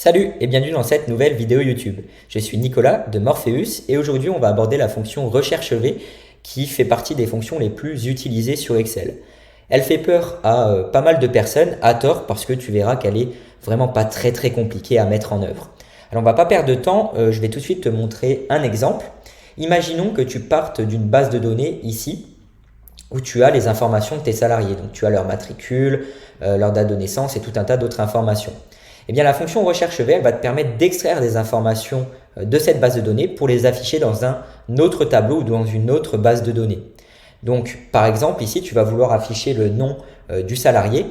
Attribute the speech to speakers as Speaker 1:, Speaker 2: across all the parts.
Speaker 1: Salut et bienvenue dans cette nouvelle vidéo YouTube. Je suis Nicolas de Morpheus et aujourd'hui on va aborder la fonction recherche V qui fait partie des fonctions les plus utilisées sur Excel. Elle fait peur à pas mal de personnes, à tort, parce que tu verras qu'elle est vraiment pas très compliquée à mettre en œuvre. Alors on va pas perdre de temps, je vais tout de suite te montrer un exemple. Imaginons que tu partes d'une base de données ici où tu as les informations de tes salariés. Donc tu as leur matricule, leur date de naissance et tout un tas d'autres informations. Eh bien, la fonction recherche V, elle va te permettre d'extraire des informations de cette base de données pour les afficher dans un autre tableau ou dans une autre base de données. Donc, par exemple, ici, tu vas vouloir afficher le nom du salarié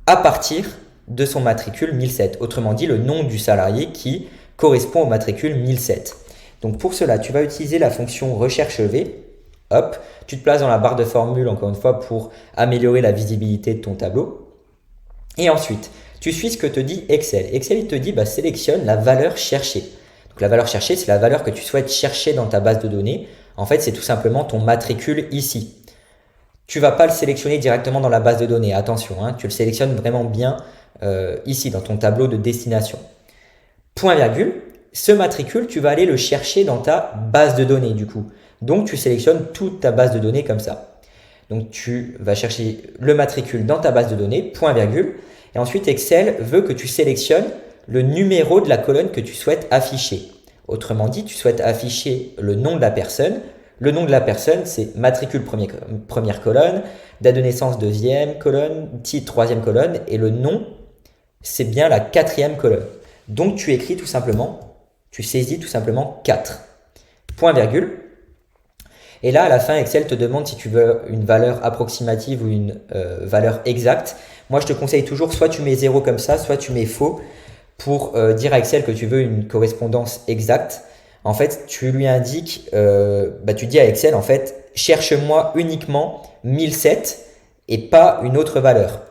Speaker 1: à partir de son matricule 1007. Autrement dit, le nom du salarié qui correspond au matricule 1007. Donc, pour cela, tu vas utiliser la fonction recherche V. Hop, tu te places dans la barre de formule, encore une fois, pour améliorer la visibilité de ton tableau. Et ensuite, tu suis ce que te dit Excel. Excel, il te dit sélectionne la valeur cherchée. Donc la valeur cherchée, c'est la valeur que tu souhaites chercher dans ta base de données. En fait, c'est tout simplement ton matricule ici. Tu ne vas pas le sélectionner directement dans la base de données. Attention, tu le sélectionnes vraiment bien ici, dans ton tableau de destination. Point virgule, ce matricule, tu vas aller le chercher dans ta base de données du coup. Donc, tu sélectionnes toute ta base de données comme ça. Donc, tu vas chercher le matricule dans ta base de données, point virgule. Et ensuite, Excel veut que tu sélectionnes le numéro de la colonne que tu souhaites afficher. Autrement dit, tu souhaites afficher le nom de la personne. Le nom de la personne, c'est matricule première colonne, date de naissance deuxième colonne, titre troisième colonne. Et le nom, c'est bien la quatrième colonne. Donc, tu écris tout simplement, tu saisis tout simplement 4. Point virgule. Et là, à la fin, Excel te demande si tu veux une valeur approximative ou une valeur exacte. Moi, je te conseille toujours, soit tu mets 0 comme ça, soit tu mets faux pour dire à Excel que tu veux une correspondance exacte. En fait, tu lui indiques, tu dis à Excel, en fait, cherche-moi uniquement 1007 et pas une autre valeur.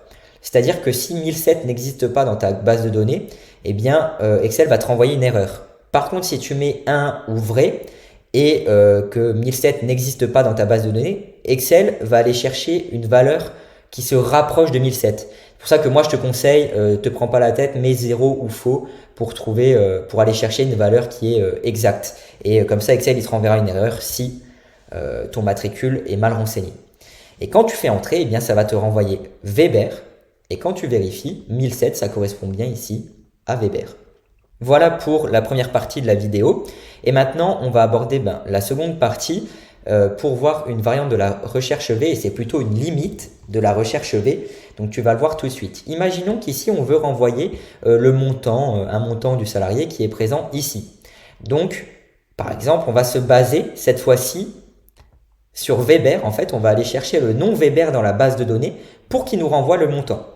Speaker 1: C'est-à-dire que si 1007 n'existe pas dans ta base de données, eh bien, Excel va te renvoyer une erreur. Par contre, si tu mets 1 ou vrai, et que 1007 n'existe pas dans ta base de données, Excel va aller chercher une valeur qui se rapproche de 1007. C'est pour ça que moi je te conseille, te prends pas la tête, mets 0 ou faux pour pour aller chercher une valeur qui est exacte. Et comme ça, Excel il te renverra une erreur si ton matricule est mal renseigné. Et quand tu fais entrer, eh bien ça va te renvoyer Weber. Et quand tu vérifies, 1007 ça correspond bien ici à Weber. Voilà pour la première partie de la vidéo. Et maintenant, on va aborder la seconde partie pour voir une variante de la recherche V et c'est plutôt une limite de la recherche V. Donc, tu vas le voir tout de suite. Imaginons qu'ici, on veut renvoyer le montant, un montant du salarié qui est présent ici. Donc, par exemple, on va se baser cette fois-ci sur Weber. En fait, on va aller chercher le nom Weber dans la base de données pour qu'il nous renvoie le montant.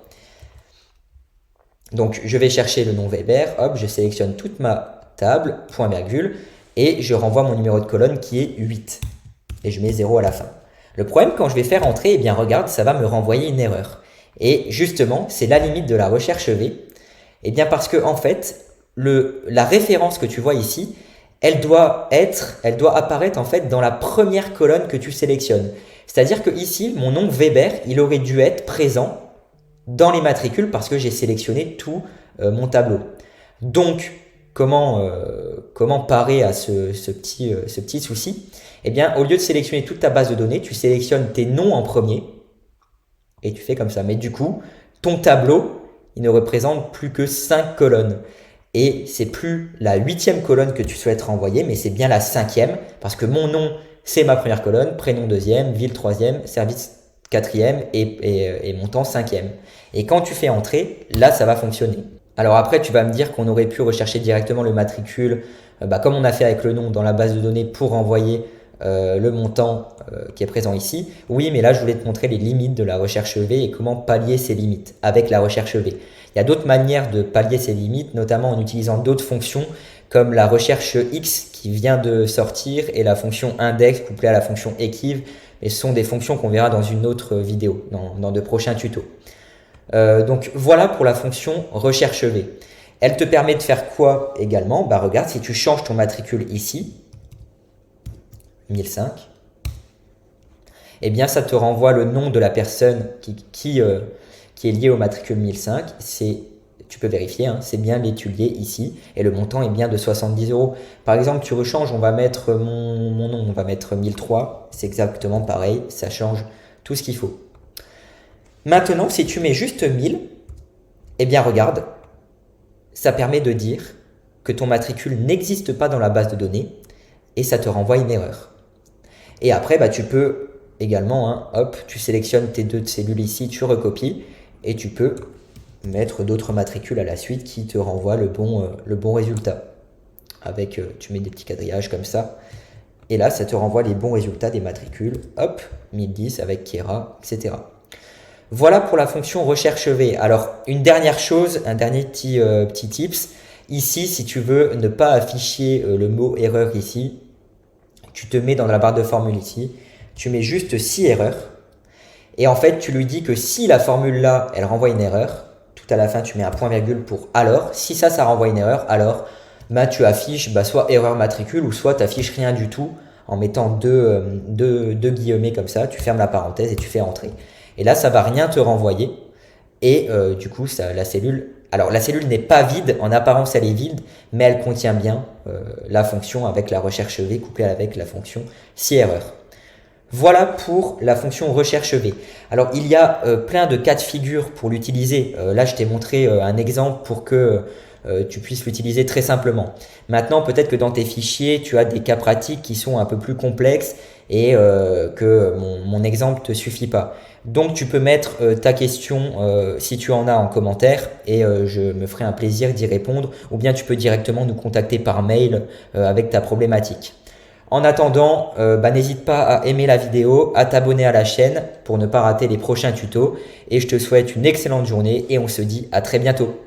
Speaker 1: Donc, je vais chercher le nom Weber, hop, je sélectionne toute ma table, point virgule, et je renvoie mon numéro de colonne qui est 8. Et je mets 0 à la fin. Le problème, quand je vais faire entrer, eh bien, regarde, ça va me renvoyer une erreur. Et justement, c'est la limite de la recherche V. Eh bien, parce que, en fait, la référence que tu vois ici, elle doit apparaître, en fait, dans la première colonne que tu sélectionnes. C'est-à-dire que ici, mon nom Weber, il aurait dû être présent dans les matricules parce que j'ai sélectionné tout mon tableau. Donc, comment parer à ce petit souci? Eh bien, au lieu de sélectionner toute ta base de données, tu sélectionnes tes noms en premier et tu fais comme ça. Mais du coup, ton tableau, il ne représente plus que 5 colonnes. Et c'est plus la 8e colonne que tu souhaites renvoyer, mais c'est bien la 5e parce que mon nom, c'est ma première colonne, prénom 2e, ville 3e, service 4e et montant 5e. Et quand tu fais entrer, là, ça va fonctionner. Alors après, tu vas me dire qu'on aurait pu rechercher directement le matricule, comme on a fait avec le nom dans la base de données pour envoyer le montant qui est présent ici. Oui, mais là, je voulais te montrer les limites de la recherche V et comment pallier ces limites avec la recherche V. Il y a d'autres manières de pallier ces limites, notamment en utilisant d'autres fonctions comme la recherche X qui vient de sortir et la fonction index couplée à la fonction equiv. Et ce sont des fonctions qu'on verra dans une autre vidéo, dans de prochains tutos. Donc voilà pour la fonction recherche V. Elle te permet de faire quoi également? Regarde, si tu changes ton matricule ici, 1005, eh bien ça te renvoie le nom de la personne qui est liée au matricule 1005. C'est tu peux vérifier, hein, c'est bien l'étudier ici et le montant est bien de 70 euros. Par exemple, tu rechanges, on va mettre mon nom, on va mettre 1003, c'est exactement pareil, ça change tout ce qu'il faut. Maintenant, si tu mets juste 1000, eh bien regarde, ça permet de dire que ton matricule n'existe pas dans la base de données et ça te renvoie une erreur. Et après, bah, tu peux également, hein, hop, tu sélectionnes tes deux cellules ici, tu recopies et tu peux mettre d'autres matricules à la suite qui te renvoient le bon résultat. Avec, tu mets des petits quadrillages comme ça. Et là, ça te renvoie les bons résultats des matricules. Hop, 1010 avec Kera, etc. Voilà pour la fonction recherche V. Alors, une dernière chose, un dernier petit tips. Ici, si tu veux ne pas afficher le mot erreur ici, tu te mets dans la barre de formule ici, tu mets juste si erreur. Et en fait, tu lui dis que si la formule là, elle renvoie une erreur, tout à la fin, tu mets un point virgule pour alors. Si ça renvoie une erreur, alors bah, tu affiches soit erreur matricule ou soit tu affiches rien du tout en mettant deux guillemets comme ça. Tu fermes la parenthèse et tu fais entrer. Et là, ça va rien te renvoyer. Et du coup, la cellule n'est pas vide. En apparence, elle est vide, mais elle contient bien la fonction avec la recherche V couplée avec la fonction si erreur. Voilà pour la fonction recherche V. Alors, il y a plein de cas de figure pour l'utiliser. Là, je t'ai montré un exemple pour que tu puisses l'utiliser très simplement. Maintenant, peut-être que dans tes fichiers, tu as des cas pratiques qui sont un peu plus complexes et que mon exemple ne te suffit pas. Donc, tu peux mettre ta question si tu en as en commentaire et je me ferai un plaisir d'y répondre. Ou bien, tu peux directement nous contacter par mail avec ta problématique. En attendant, n'hésite pas à aimer la vidéo, à t'abonner à la chaîne pour ne pas rater les prochains tutos. Et je te souhaite une excellente journée et on se dit à très bientôt.